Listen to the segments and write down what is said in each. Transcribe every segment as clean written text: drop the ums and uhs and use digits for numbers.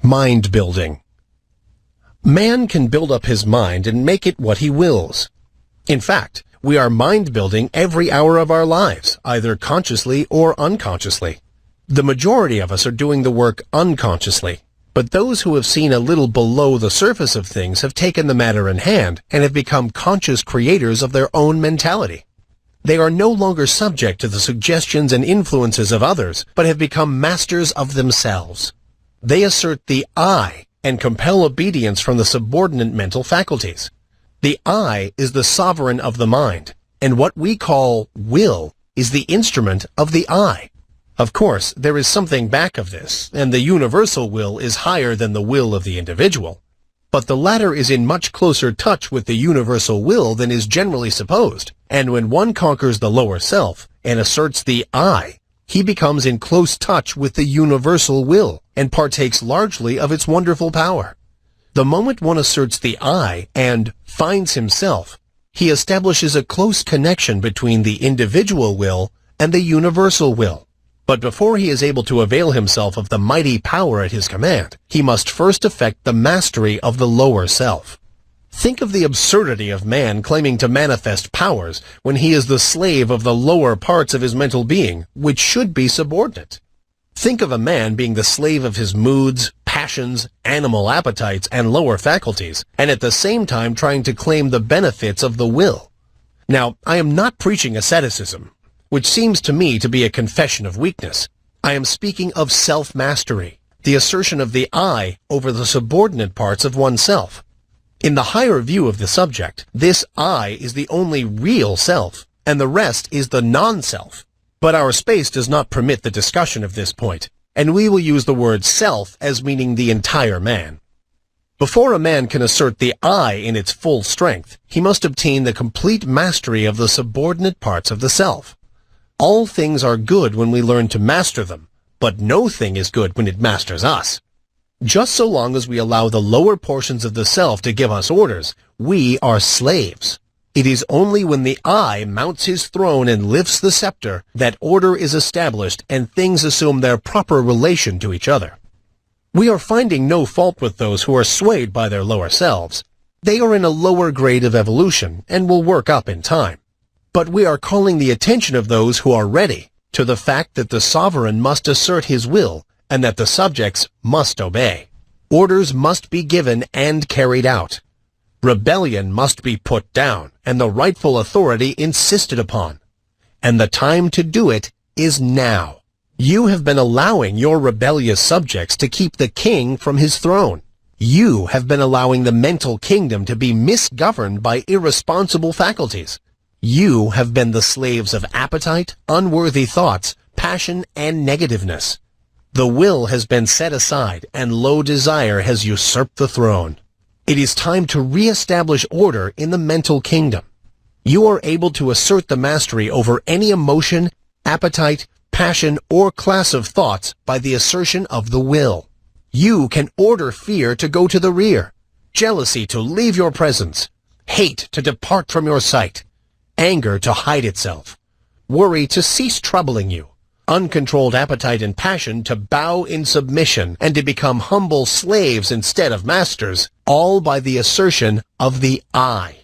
Mind building. Man can build up his mind and make it what he wills. In fact, we are mind building every hour of our lives, either consciously or unconsciously. The majority of us are doing the work unconsciously, but those who have seen a little below the surface of things have taken the matter in hand and have become conscious creators of their own mentality. They are no longer subject to the suggestions and influences of others, but have become masters of themselves. They assert the I and compel obedience from the subordinate mental faculties. The I is the sovereign of the mind, and what we call will is the instrument of the I. Of course, there is something back of this, and the universal will is higher than the will of the individual. But the latter is in much closer touch with the universal will than is generally supposed, and when one conquers the lower self and asserts the I, he becomes in close touch with the universal will and partakes largely of its wonderful power. The moment one asserts the I and finds himself, he establishes a close connection between the individual will and the universal will. But before he is able to avail himself of the mighty power at his command, he must first effect the mastery of the lower self. Think of the absurdity of man claiming to manifest powers when he is the slave of the lower parts of his mental being, which should be subordinate. Think of a man being the slave of his moods, passions, animal appetites, and lower faculties, and at the same time trying to claim the benefits of the will. Now, I am not preaching asceticism, which seems to me to be a confession of weakness. I am speaking of self-mastery, the assertion of the I over the subordinate parts of oneself. In the higher view of the subject, this I is the only real self, and the rest is the non-self. But our space does not permit the discussion of this point, and we will use the word self as meaning the entire man. Before a man can assert the I in its full strength, he must obtain the complete mastery of the subordinate parts of the self. All things are good when we learn to master them, but no thing is good when it masters us. Just so long as we allow the lower portions of the self to give us orders, we are slaves. It is only when the I mounts his throne and lifts the scepter that order is established and things assume their proper relation to each other. We are finding no fault with those who are swayed by their lower selves. They are in a lower grade of evolution and will work up in time. But we are calling the attention of those who are ready to the fact that the sovereign must assert his will and that the subjects must obey. Orders must be given and carried out. Rebellion must be put down and the rightful authority insisted upon. And the time to do it is now. You have been allowing your rebellious subjects to keep the king from his throne. You have been allowing the mental kingdom to be misgoverned by irresponsible faculties. You have been the slaves of appetite, unworthy thoughts, passion, and negativeness. The will has been set aside, and low desire has usurped the throne. It is time to re-establish order in the mental kingdom. You are able to assert the mastery over any emotion, appetite, passion, or class of thoughts by the assertion of the will. You can order fear to go to the rear, jealousy to leave your presence, hate to depart from your sight, anger to hide itself, worry to cease troubling you, uncontrolled appetite and passion to bow in submission and to become humble slaves instead of masters, all by the assertion of the I.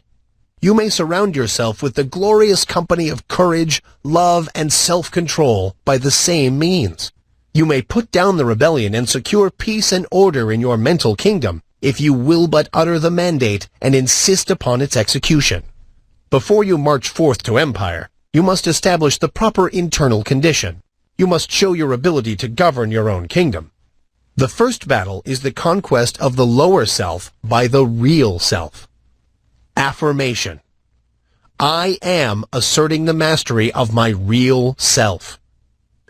You may surround yourself with the glorious company of courage, love, and self-control by the same means. You may put down the rebellion and secure peace and order in your mental kingdom if you will but utter the mandate and insist upon its execution. Before you march forth to empire, you must establish the proper internal condition. You must show your ability to govern your own kingdom. The first battle is the conquest of the lower self by the real self. Affirmation. I am asserting the mastery of my real self.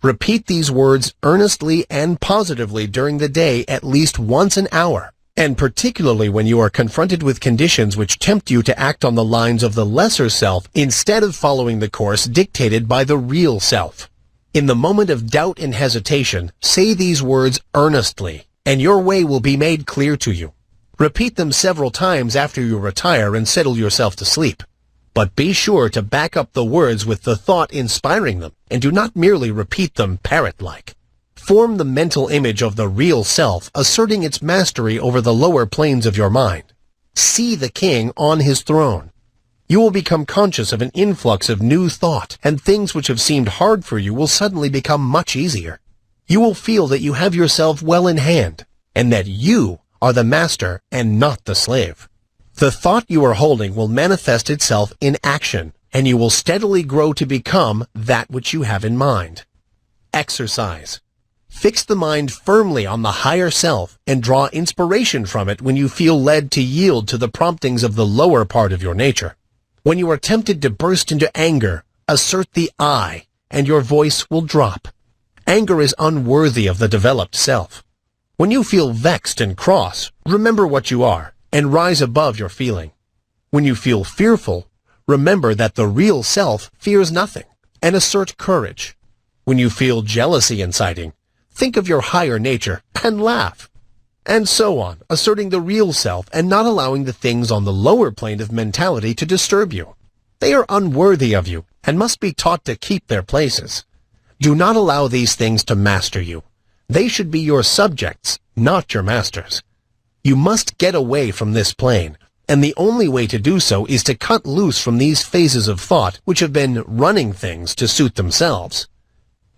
Repeat these words earnestly and positively during the day at least once an hour, and particularly when you are confronted with conditions which tempt you to act on the lines of the lesser self instead of following the course dictated by the real self. In the moment of doubt and hesitation, say these words earnestly, and your way will be made clear to you. Repeat them several times after you retire and settle yourself to sleep. But be sure to back up the words with the thought inspiring them, and do not merely repeat them parrot-like. Form the mental image of the real self asserting its mastery over the lower planes of your mind. See the king on his throne. You will become conscious of an influx of new thought, and things which have seemed hard for you will suddenly become much easier. You will feel that you have yourself well in hand, and that you are the master and not the slave. The thought you are holding will manifest itself in action, and you will steadily grow to become that which you have in mind. Exercise. Fix the mind firmly on the higher self and draw inspiration from it when you feel led to yield to the promptings of the lower part of your nature. When you are tempted to burst into anger, assert the I, and your voice will drop. Anger is unworthy of the developed self. When you feel vexed and cross, remember what you are, and rise above your feeling. When you feel fearful, remember that the real self fears nothing, and assert courage. When you feel jealousy inciting, think of your higher nature and laugh. And so on, asserting the real self and not allowing the things on the lower plane of mentality to disturb you. They are unworthy of you and must be taught to keep their places. Do not allow these things to master you. They should be your subjects, not your masters. You must get away from this plane, and the only way to do so is to cut loose from these phases of thought which have been running things to suit themselves.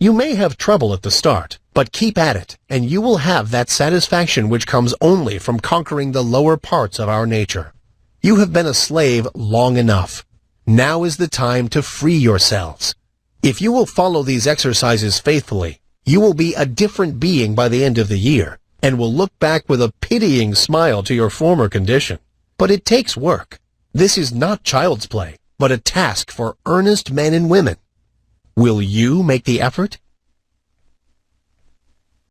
You may have trouble at the start, but keep at it, and you will have that satisfaction which comes only from conquering the lower parts of our nature. You have been a slave long enough. Now is the time to free yourselves. If you will follow these exercises faithfully, you will be a different being by the end of the year, and will look back with a pitying smile to your former condition. But it takes work. This is not child's play, but a task for earnest men and women. Will you make the effort?